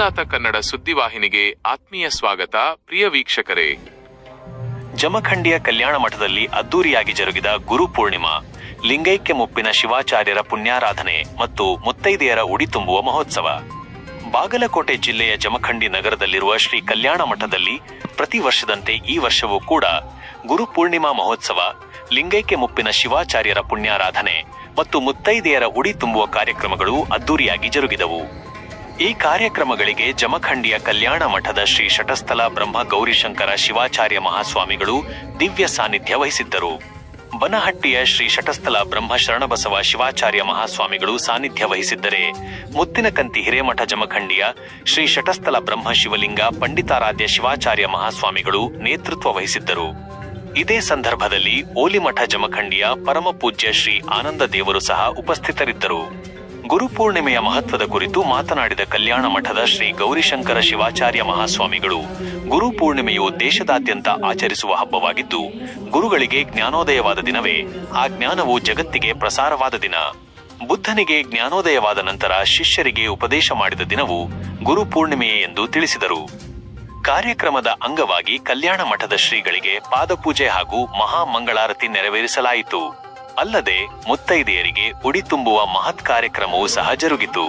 ಅನ್ನದಾತ ಕನ್ನಡ ಸುದ್ದಿವಾಹಿನಿಗೆ ಆತ್ಮೀಯ ಸ್ವಾಗತ. ಪ್ರಿಯ ವೀಕ್ಷಕರೇ, ಜಮಖಂಡಿಯ ಕಲ್ಯಾಣ ಮಠದಲ್ಲಿ ಅದ್ದೂರಿಯಾಗಿ ಜರುಗಿದ ಗುರು ಪೂರ್ಣಿಮಾ, ಲಿಂಗೈಕ್ಯ ಮುಪ್ಪಿನ ಶಿವಾಚಾರ್ಯರ ಪುಣ್ಯಾರಾಧನೆ ಮತ್ತು ಮುತ್ತೈದೆಯರ ಉಡಿ ತುಂಬುವ ಮಹೋತ್ಸವ. ಬಾಗಲಕೋಟೆ ಜಿಲ್ಲೆಯ ಜಮಖಂಡಿ ನಗರದಲ್ಲಿರುವ ಶ್ರೀ ಕಲ್ಯಾಣ ಮಠದಲ್ಲಿ ಪ್ರತಿ ವರ್ಷದಂತೆ ಈ ವರ್ಷವೂ ಕೂಡ ಗುರು ಪೂರ್ಣಿಮಾ ಮಹೋತ್ಸವ, ಲಿಂಗೈಕ್ಯ ಮುಪ್ಪಿನ ಶಿವಾಚಾರ್ಯರ ಪುಣ್ಯಾರಾಧನೆ ಮತ್ತು ಮುತ್ತೈದೆಯರ ಉಡಿ ತುಂಬುವ ಕಾರ್ಯಕ್ರಮಗಳು ಅದ್ದೂರಿಯಾಗಿ ಜರುಗಿದವು. ಈ ಕಾರ್ಯಕ್ರಮಗಳಿಗೆ ಜಮಖಂಡಿಯ ಕಲ್ಯಾಣ ಮಠದ ಶ್ರೀ ಶಟಸ್ಥಲ ಬ್ರಹ್ಮ ಗೌರಿಶಂಕರ ಶಿವಾಚಾರ್ಯ ಮಹಾಸ್ವಾಮಿಗಳು ದಿವ್ಯ ಸಾನ್ನಿಧ್ಯ ವಹಿಸಿದ್ದರು. ಬನಹಟ್ಟಿಯ ಶ್ರೀ ಶಟಸ್ಥಲ ಬ್ರಹ್ಮ ಶರಣಬಸವ ಶಿವಾಚಾರ್ಯ ಮಹಾಸ್ವಾಮಿಗಳು ಸಾನ್ನಿಧ್ಯ ವಹಿಸಿದ್ದರೆ, ಮುತ್ತಿನಕಂತಿ ಹಿರೇಮಠ ಜಮಖಂಡಿಯ ಶ್ರೀ ಶಟಸ್ಥಲ ಬ್ರಹ್ಮ ಶಿವಲಿಂಗ ಪಂಡಿತಾರಾಧ್ಯ ಶಿವಾಚಾರ್ಯ ಮಹಾಸ್ವಾಮಿಗಳು ನೇತೃತ್ವ ವಹಿಸಿದ್ದರು. ಇದೇ ಸಂದರ್ಭದಲ್ಲಿ ಓಲಿಮಠ ಜಮಖಂಡಿಯ ಪರಮ ಪೂಜ್ಯ ಶ್ರೀ ಆನಂದ ದೇವರು ಸಹ ಉಪಸ್ಥಿತರಿದ್ದರು. ಗುರುಪೂರ್ಣಿಮೆಯ ಮಹತ್ವದ ಕುರಿತು ಮಾತನಾಡಿದ ಕಲ್ಯಾಣ ಮಠದ ಶ್ರೀ ಗೌರಿಶಂಕರ ಶಿವಾಚಾರ್ಯ ಮಹಾಸ್ವಾಮಿಗಳು, ಗುರುಪೂರ್ಣಿಮೆಯು ದೇಶದಾದ್ಯಂತ ಆಚರಿಸುವ ಹಬ್ಬವಾಗಿದ್ದು, ಗುರುಗಳಿಗೆ ಜ್ಞಾನೋದಯವಾದ ದಿನವೇ ಆ ಜ್ಞಾನವು ಜಗತ್ತಿಗೆ ಪ್ರಸಾರವಾದ ದಿನ. ಬುದ್ಧನಿಗೆ ಜ್ಞಾನೋದಯವಾದ ನಂತರ ಶಿಷ್ಯರಿಗೆ ಉಪದೇಶ ಮಾಡಿದ ದಿನವು ಗುರುಪೂರ್ಣಿಮೆಯೇ ಎಂದು ತಿಳಿಸಿದರು. ಕಾರ್ಯಕ್ರಮದ ಅಂಗವಾಗಿ ಕಲ್ಯಾಣ ಮಠದ ಶ್ರೀಗಳಿಗೆ ಪಾದಪೂಜೆ ಹಾಗೂ ಮಹಾಮಂಗಳಾರತಿ ನೆರವೇರಿಸಲಾಯಿತು. ಅಲ್ಲದೆ ಮುತ್ತೈದೆಯರಿಗೆ ಉಡಿ ತುಂಬುವ ಮಹತ್ ಕಾರ್ಯಕ್ರಮವೂ ಸಹ ಜರುಗಿತು.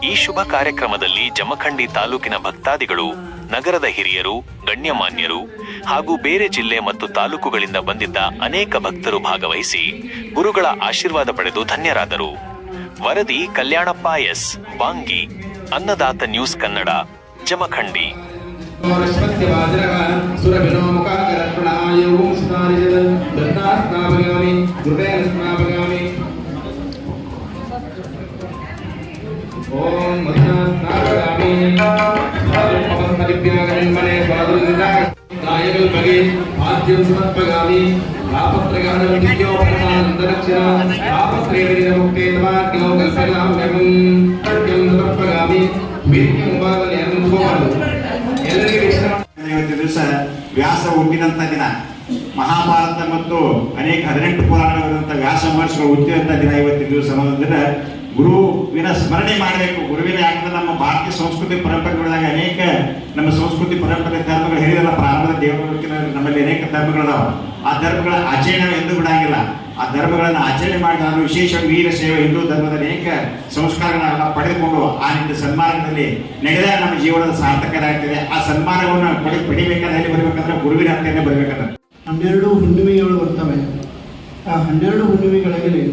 ಈ ಶುಭ ಕಾರ್ಯಕ್ರಮದಲ್ಲಿ ಜಮಖಂಡಿ ತಾಲೂಕಿನ ಭಕ್ತಾದಿಗಳು, ನಗರದ ಹಿರಿಯರು, ಗಣ್ಯಮಾನ್ಯರು ಹಾಗೂ ಬೇರೆ ಜಿಲ್ಲೆ ಮತ್ತು ತಾಲೂಕುಗಳಿಂದ ಬಂದಿದ್ದ ಅನೇಕ ಭಕ್ತರು ಭಾಗವಹಿಸಿ ಗುರುಗಳ ಆಶೀರ್ವಾದ ಪಡೆದು ಧನ್ಯರಾದರು. ವರದಿ ಕಲ್ಯಾಣಪ್ಪ ಎಸ್ ಬಾಂಗಿ, ಅನ್ನದಾತ ನ್ಯೂಸ್ ಕನ್ನಡ, ಜಮಖಂಡಿ. ಇವತ್ತು ದಿವಸ ವ್ಯಾಸ ಹುಟ್ಟಿದಂತ ದಿನ, ಮಹಾಭಾರತ ಮತ್ತು ಅನೇಕ 18 ಪುರಾಣಗಳಿರುವಂತಹ ವ್ಯಾಸ ಮಹರ್ಷಿಗಳು ಹುಟ್ಟಿದಂತ ದಿನ ಇವತ್ತಿನ ದಿವಸ ಅನ್ನೋದ್ರೆ ಗುರುವಿನ ಸ್ಮರಣೆ ಮಾಡಬೇಕು. ಗುರುವಿನ ಯಾಕಂದ್ರೆ ನಮ್ಮ ಭಾರತೀಯ ಸಂಸ್ಕೃತಿ ಪರಂಪರೆಗಳಾಗ ಅನೇಕ ನಮ್ಮ ಸಂಸ್ಕೃತಿ ಪರಂಪರೆ ಧರ್ಮಗಳು ಹೇಳಿದಲ್ಲ, ಪ್ರಾರಂಭದ ದೇವರ ನಮ್ಮಲ್ಲಿ ಅನೇಕ ಧರ್ಮಗಳದಾವ. ಆ ಧರ್ಮಗಳ ಆಚರಣೆ ಎಂದು ಬಿಡಂಗಿಲ್ಲ. ಆ ಧರ್ಮಗಳನ್ನು ಆಚರಣೆ ಮಾಡಿ ನಾನು ವಿಶೇಷವಾಗಿ ವೀರ ಸೇವೆ, ಹಿಂದೂ ಧರ್ಮದ ಅನೇಕ ಸಂಸ್ಕಾರಗಳನ್ನ ಪಡೆದುಕೊಂಡು ಆ ನಿಂದ ಸನ್ಮಾರ್ಗದಲ್ಲಿ ನಡೆದಾಗ ನಮ್ಮ ಜೀವನದ ಸಾರ್ಥಕರಾಗ್ತದೆ. ಆ ಸನ್ಮಾನವನ್ನು ಪಡಿಬೇಕಾದ್ರೆ ಬರಬೇಕಂದ್ರೆ ಗುರುವಿನ ಹತ್ತಿರನೇ ಬರಬೇಕಂದ್ರೆ 12 ಹುಣ್ಣಿಮೆಗಳು ಬರ್ತವೆ. ಆ 12 ಹುಣ್ಣಿಮೆಗಳಲ್ಲಿ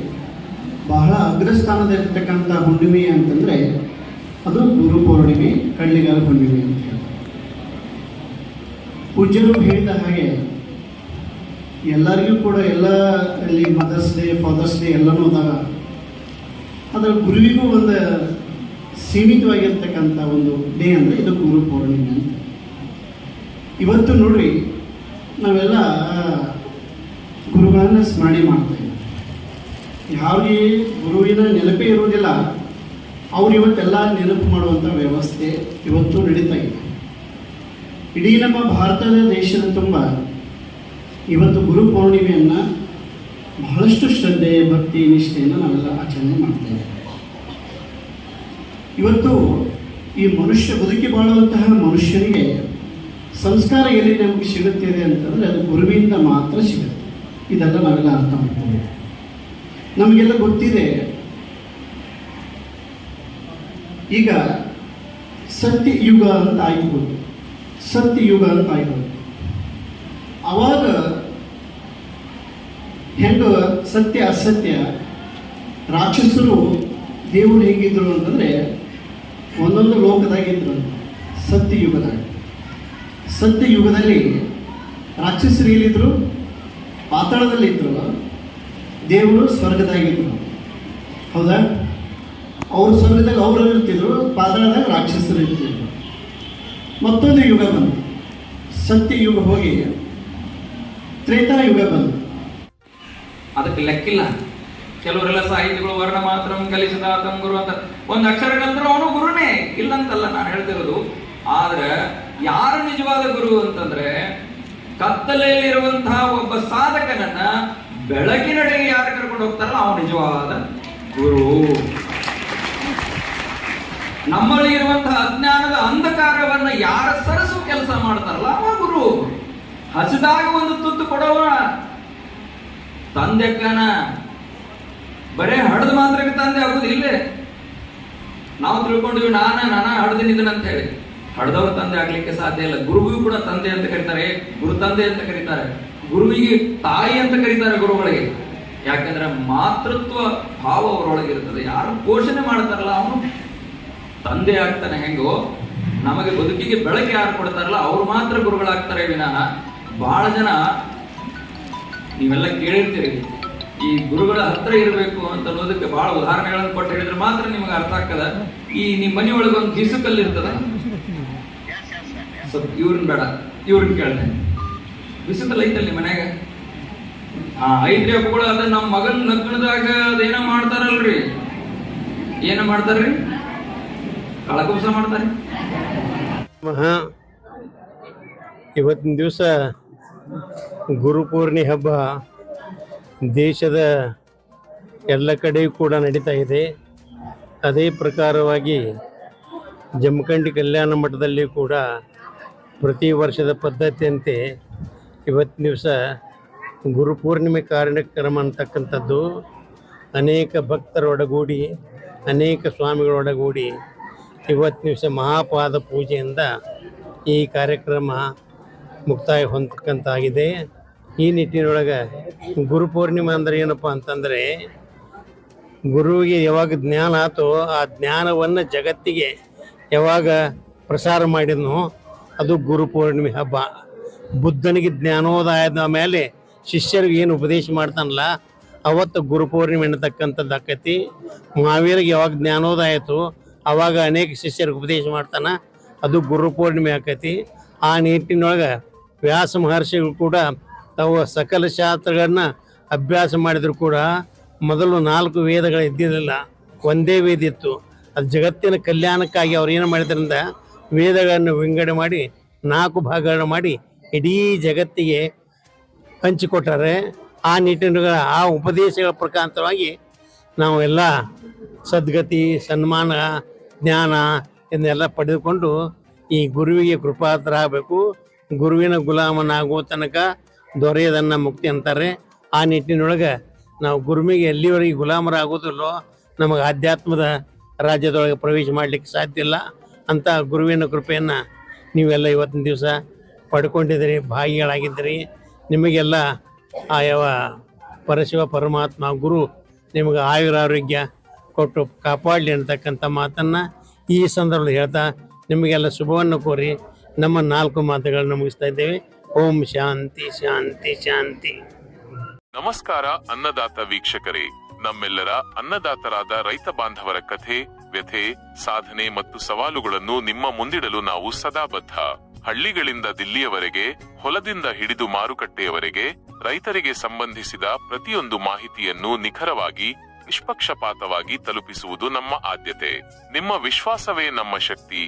ಬಹಳ ಅಗ್ರಸ್ಥಾನದಲ್ಲಿರ್ತಕ್ಕಂಥ ಹುಣ್ಣಿಮೆ ಅಂತಂದರೆ ಅದು ಗುರು ಪೌರ್ಣಿಮೆ, ಕಳ್ಳಿಗಾಲ ಹುಣ್ಣಿಮೆ ಅಂತ ಹೇಳಿ ಪೂಜ್ಯರು ಹೇಳಿದ ಹಾಗೆ ಎಲ್ಲರಿಗೂ ಕೂಡ ಎಲ್ಲ ಅಲ್ಲಿ ಮದರ್ಸ್ ಡೇ, ಫಾದರ್ಸ್ ಡೇ ಎಲ್ಲನೂ ಅದಾವ. ಅದರ ಗುರುವಿಗೂ ಒಂದು ಸೀಮಿತವಾಗಿರ್ತಕ್ಕಂಥ ಒಂದು ಡೇ ಅಂದರೆ ಇದು ಗುರು ಪೌರ್ಣಿಮೆ ಅಂತ. ಇವತ್ತು ನೋಡ್ರಿ, ನಾವೆಲ್ಲ ಗುರುಗಳನ್ನು ಸ್ಮರಣೆ ಮಾಡ್ತೇವೆ. ಯಾವುದೇ ಗುರುವಿನ ನೆನಪೇ ಇರುವುದಿಲ್ಲ, ಅವ್ರು ಇವತ್ತೆಲ್ಲ ನೆನಪು ಮಾಡುವಂಥ ವ್ಯವಸ್ಥೆ ಇವತ್ತು ನಡೀತಾ ಇದೆ. ಇಡೀ ನಮ್ಮ ಭಾರತದ ದೇಶದ ತುಂಬ ಇವತ್ತು ಗುರು ಪೌರ್ಣಿಮೆಯನ್ನು ಬಹಳಷ್ಟು ಶ್ರದ್ಧೆ, ಭಕ್ತಿ, ನಿಷ್ಠೆಯನ್ನು ನಾವೆಲ್ಲ ಆಚರಣೆ ಮಾಡ್ತೇವೆ. ಇವತ್ತು ಈ ಮನುಷ್ಯ ಬದುಕಿ ಬಾಳುವಂತಹ ಮನುಷ್ಯನಿಗೆ ಸಂಸ್ಕಾರ ಎಲ್ಲಿ ನಮಗೆ ಸಿಗುತ್ತಿದೆ ಅಂತಂದರೆ ಅದು ಗುರುವಿಂದ ಮಾತ್ರ ಸಿಗುತ್ತೆ. ಇದೆಲ್ಲ ನಾವೆಲ್ಲ ಅರ್ಥ ಮಾಡ್ತೇವೆ. ನಮಗೆಲ್ಲ ಗೊತ್ತಿದೆ, ಈಗ ಸತ್ಯಯುಗ ಅಂತ ಆಯ್ತು, ಸತ್ಯಯುಗ ಅಂತ ಆಯ್ತು. ಆವಾಗ ಹೆಂಗೆ ಸತ್ಯ ಅಸತ್ಯ, ರಾಕ್ಷಸರು ದೇವರು ಹೇಗಿದ್ರು ಅಂತಂದರೆ ಒಂದೊಂದು ಲೋಕದಾಗಿದ್ರು ಅಂತ. ಸತ್ಯಯುಗದಾಗ, ಸತ್ಯಯುಗದಲ್ಲಿ ರಾಕ್ಷಸರು ಎಲ್ಲಿದ್ದರು? ಪಾತಾಳದಲ್ಲಿದ್ದರು. ದೇವರು ಸ್ವರ್ಗದಾಗಿದ್ದರು. ಹೌದಾ? ಅವರು ಸ್ವರ್ಗದಾಗ ಅವರು ಇರ್ತಿದ್ರು, ಪಾತಾಳದಾಗ ರಾಕ್ಷಸರು ಇರ್ತಿದ್ರು. ಮತ್ತೊಂದು ಯುಗ ಬಂತು, ಸತ್ಯಯುಗ ಹೋಗಿ ತ್ರೇತಾಯುಗ ಬಂತು. ಅದಕ್ಕೆ ಲೆಕ್ಕಿಲ್ಲ. ಕೆಲವರೆಲ್ಲ ಸಾಹಿತಿಗಳು ವರ್ಣ ಮಾತ್ರ ಕಲಿಸಿದ ಗುರು ಅಂತ ಒಂದು ಅಕ್ಷರ ಕಲ್ತರು ಅವನು ಗುರುನೇ, ಇಲ್ಲಂತಲ್ಲ ನಾನು ಹೇಳ್ತಿರೋದು. ಆದ್ರೆ ಯಾರು ನಿಜವಾದ ಗುರು ಅಂತಂದ್ರೆ ಕತ್ತಲೆಯಲ್ಲಿರುವಂತಹ ಒಬ್ಬ ಸಾಧಕನನ್ನ ಬೆಳಕಿನಡೆಗೆ ಯಾರು ಕರ್ಕೊಂಡು ಹೋಗ್ತಾರಲ್ಲ ಅವನು ನಿಜವಾದ ಗುರು. ನಮ್ಮಲ್ಲಿ ಇರುವಂತಹ ಅಜ್ಞಾನದ ಅಂಧಕಾರವನ್ನ ಯಾರ ಸರಸು ಕೆಲಸ ಮಾಡ್ತಾರಲ್ಲ ಅವ ಗುರು. ಹಸಿದಾಗ ಒಂದು ತುತ್ತು ಕೊಡೋವ ತಂದೆಕ್ಕನ, ಬರೇ ಹಡದ ಮಾತ್ರಕ್ಕೆ ತಂದೆ ಆಗುದು ಇಲ್ಲೇ. ನಾವು ತಿಳ್ಕೊಂಡಿವಿ ನಾನ ಹಡದಿನಿದ್ದನ ಅಂತ ಹೇಳಿ. ಹಡದವ್ರ ತಂದೆ ಆಗ್ಲಿಕ್ಕೆ ಸಾಧ್ಯ ಇಲ್ಲ. ಗುರುವಿಗೂ ಕೂಡ ತಂದೆ ಅಂತ ಕರೀತಾರೆ, ಗುರು ತಂದೆ ಅಂತ ಕರೀತಾರೆ, ಗುರುವಿಗೆ ತಾಯಿ ಅಂತ ಕರೀತಾರೆ ಗುರುಗಳಿಗೆ. ಯಾಕಂದ್ರೆ ಮಾತೃತ್ವ ಭಾವ ಅವರೊಳಗೆ ಇರ್ತದೆ. ಯಾರು ಪೋಷಣೆ ಮಾಡ್ತಾರಲ್ಲ ಅವನು ತಂದೆ ಆಗ್ತಾನೆ. ಹೆಂಗೋ ನಮಗೆ ಬದುಕಿಗೆ ಬೆಳಕು ಯಾರು ಕೊಡ್ತಾರಲ್ಲ ಅವ್ರು ಮಾತ್ರ ಗುರುಗಳಾಗ್ತಾರೆ ವಿನಃ ಬಹಳ ಜನ ನೀವೆಲ್ಲ ಕೇಳಿರ್ತೀರಿ ಈ ಗುರುಗಳ ಹತ್ರ ಇರಬೇಕು ಅಂತ ಅನ್ನೋದಕ್ಕೆ ಬಹಳ ಉದಾಹರಣೆಗಳನ್ನು ಕೊಟ್ಟು ಹೇಳಿದ್ರೆ ಮಾತ್ರ ನಿಮಗೆ ಅರ್ಥ ಆಗ್ತದ. ಈ ನಿಮ್ಮ ಮನೆಯೊಳಗೆ ಒಂದು ಬಿಸುಕಲ್ಲಿ ಇರ್ತದ, ಇವ್ರನ್ನ ಬೇಡ ಇವ್ರನ್ನ ಕೇಳ್ತೇನೆ. ಬಿಸುಕಲ್ ಐತಲ್ಲಿ ಮನ್ಯಾಗ ಐದ್ರಿ ಹಬ್ಬಗಳು. ಅದ ನಮ್ಮ ಮಗನ್ ಲಗ್ನದಾಗ ಅದೇನೋ ಮಾಡ್ತಾರಲ್ರಿ, ಏನ ಮಾಡ್ತಾರ್ರಿ? ಕಳಕುಂಸ ಮಾಡ್ತಾರೆ. ಇವತ್ತಿನ ದಿವಸ ಗುರುಪೂರ್ಣಿ ಹಬ್ಬ ದೇಶದ ಎಲ್ಲ ಕಡೆಯೂ ಕೂಡ ನಡೀತಾ ಇದೆ. ಅದೇ ಪ್ರಕಾರವಾಗಿ ಜಮಖಂಡಿ ಕಲ್ಯಾಣ ಮಠದಲ್ಲಿ ಕೂಡ ಪ್ರತಿ ವರ್ಷದ ಪದ್ಧತಿಯಂತೆ ಇವತ್ತಿನ ದಿವಸ ಗುರುಪೂರ್ಣಿಮೆ ಕಾರ್ಯಕ್ರಮ ಅಂತಕ್ಕಂಥದ್ದು ಅನೇಕ ಭಕ್ತರೊಡಗೂಡಿ ಅನೇಕ ಸ್ವಾಮಿಗಳೊಡಗೂಡಿ ಇವತ್ತಿನ ದಿವಸ ಮಹಾಪಾದ ಪೂಜೆಯಿಂದ ಈ ಕಾರ್ಯಕ್ರಮ ಮುಕ್ತಾಯ ಹೊಂದಕ್ಕಂತಾಗಿದೆ. ಈ ನಿಟ್ಟಿನೊಳಗೆ ಗುರುಪೂರ್ಣಿಮೆ ಅಂದರೆ ಏನಪ್ಪ ಅಂತಂದರೆ, ಗುರುವಿಗೆ ಯಾವಾಗ ಜ್ಞಾನ ಆತೋ ಆ ಜ್ಞಾನವನ್ನು ಜಗತ್ತಿಗೆ ಯಾವಾಗ ಪ್ರಸಾರ ಮಾಡಿದ್ನೋ ಅದು ಗುರುಪೂರ್ಣಿಮೆ ಹಬ್ಬ. ಬುದ್ಧನಿಗೆ ಜ್ಞಾನೋದಯದ ಮೇಲೆ ಶಿಷ್ಯರಿಗೆ ಏನು ಉಪದೇಶ ಮಾಡ್ತಾನಲ್ಲ ಅವತ್ತು ಗುರುಪೂರ್ಣಿಮೆ ಅನ್ನತಕ್ಕಂಥದ್ದು ಆಕೈತಿ. ಮಹಾವೀರಿಗೆ ಯಾವಾಗ ಜ್ಞಾನೋದಯ ಆಯಿತು ಆವಾಗ ಅನೇಕ ಶಿಷ್ಯರಿಗೆ ಉಪದೇಶ ಮಾಡ್ತಾನೆ, ಅದು ಗುರುಪೂರ್ಣಿಮೆ ಆಕೈತಿ. ಆ ನಿಟ್ಟಿನೊಳಗೆ ವ್ಯಾಸ ಮಹರ್ಷಿಗಳು ಕೂಡ ತಾವು ಸಕಲ ಶಾಸ್ತ್ರಗಳನ್ನ ಅಭ್ಯಾಸ ಮಾಡಿದ್ರು ಕೂಡ ಮೊದಲು 4 ವೇದಗಳು ಇದ್ದಿರಲಿಲ್ಲ, ಒಂದೇ ವೇದ ಇತ್ತು. ಅದು ಜಗತ್ತಿನ ಕಲ್ಯಾಣಕ್ಕಾಗಿ ಅವ್ರು ಏನು ಮಾಡಿದ್ರಿಂದ ವೇದಗಳನ್ನು ವಿಂಗಡಣೆ ಮಾಡಿ 4 ಭಾಗಗಳನ್ನು ಮಾಡಿ ಇಡೀ ಜಗತ್ತಿಗೆ ಹಂಚಿಕೊಟ್ಟಾರೆ. ಆ ನಿಟ್ಟಿನ ಆ ಉಪದೇಶಗಳ ಪ್ರಕಾರವಾಗಿ ನಾವು ಎಲ್ಲ ಸದ್ಗತಿ, ಸನ್ಮಾನ, ಜ್ಞಾನ ಇದನ್ನೆಲ್ಲ ಪಡೆದುಕೊಂಡು ಈ ಗುರುವಿಗೆ ಕೃಪಾತ್ರರಾಗಬೇಕು. ಗುರುವಿನ ಗುಲಾಮನಾಗುವ ತನಕ ದೊರೆಯದನ್ನ ಮುಕ್ತಿ ಅಂತಾರೆ. ಆ ನಿಟ್ಟಿನೊಳಗೆ ನಾವು ಗುರುವಿಗೆ ಎಲ್ಲಿವರೆಗೆ ಗುಲಾಮರಾಗೋದಿಲ್ಲೋ ನಮಗೆ ಆಧ್ಯಾತ್ಮದ ರಾಜ್ಯದೊಳಗೆ ಪ್ರವೇಶ ಮಾಡಲಿಕ್ಕೆ ಸಾಧ್ಯ ಇಲ್ಲ. ಅಂತ ಗುರುವಿನ ಕೃಪೆಯನ್ನು ನೀವೆಲ್ಲ ಇವತ್ತಿನ ದಿವಸ ಪಡ್ಕೊಂಡಿದ್ದೀರಿ, ಭಾಗಿಗಳಾಗಿದ್ದೀರಿ. ನಿಮಗೆಲ್ಲ ಆಯವ ಪರಶಿವ ಪರಮಾತ್ಮ ಗುರು ನಿಮಗೆ ಆಯುರಾರೋಗ್ಯ ಕೊಟ್ಟು ಕಾಪಾಡಲಿ ಅಂತಕ್ಕಂಥ ಮಾತನ್ನು ಈ ಸಂದರ್ಭದಲ್ಲಿ ಹೇಳ್ತಾ ನಿಮಗೆಲ್ಲ ಶುಭವನ್ನು ಕೋರಿ ನಮ್ಮ 4 ಮಾತುಗಳನ್ನು ಮುಗಿಸ್ತಾ ಇದ್ದೇವೆ. ಓಂ ಶಾಂತಿ ಶಾಂತಿ ಶಾಂತಿ. ನಮಸ್ಕಾರ ಅನ್ನದಾತ ವೀಕ್ಷಕರೇ. ನಮ್ಮೆಲ್ಲರ ಅನ್ನದಾತರಾದ ರೈತ ಬಾಂಧವರ ಕಥೆ, ವ್ಯಥೆ, ಸಾಧನೆ ಮತ್ತು ಸವಾಲುಗಳನ್ನು ನಿಮ್ಮ ಮುಂದಿಡಲು ನಾವು ಸದಾ ಬದ್ಧ. ಹಳ್ಳಿಗಳಿಂದ ದಿಲ್ಲಿಯವರೆಗೆ, ಹೊಲದಿಂದ ಹಿಡಿದು ಮಾರುಕಟ್ಟೆಯವರೆಗೆ ರೈತರಿಗೆ ಸಂಬಂಧಿಸಿದ ಪ್ರತಿಯೊಂದು ಮಾಹಿತಿಯನ್ನು ನಿಖರವಾಗಿ, ನಿಷ್ಪಕ್ಷಪಾತವಾಗಿ ತಲುಪಿಸುವುದು ನಮ್ಮ ಆದ್ಯತೆ. ನಿಮ್ಮ ವಿಶ್ವಾಸವೇ ನಮ್ಮ ಶಕ್ತಿ.